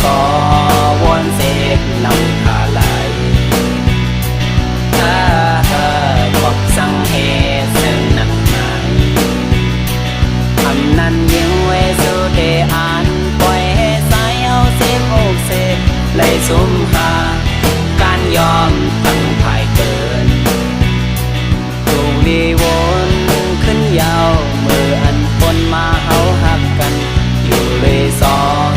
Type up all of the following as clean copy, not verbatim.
ก็วนเสกนำขาไหลบอกสั่งเหตุซึ่งนักหมายอำนั้นยังไว้สู่เดอ่านปล่อยให้สายเอาเสพโอกเสพเลยสุ่มหาการยอมตั้งภายเกินถูกดีวนขึ้นยาวมืออันปนมาเฮาหักกันอยู่เลยสอง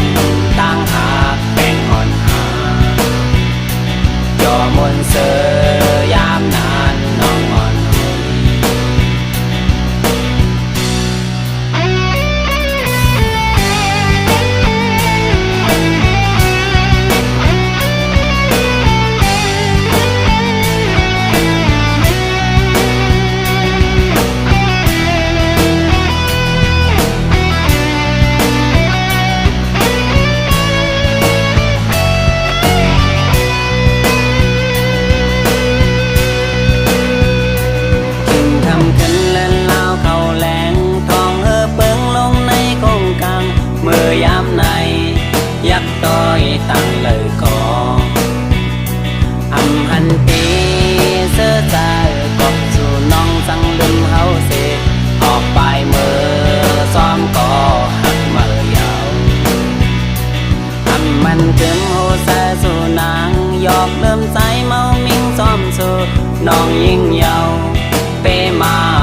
ต่างหากแบ่งอ่อนหายอมนเสยามนานน้องอ่อนหุยเมื่อยามในยักต้อยตั้งเลยก่ออำหันตีเสื้อใจกบสู่น้องสังลืมเฮาเสออกไปเมื่อซ้อมก่อหักเมื่อยาวอำมันเกิมโหแสสู่นางยอกเริ่มใจเมามิ่งซ้อมสู่น้องยิ่งยาวเปมา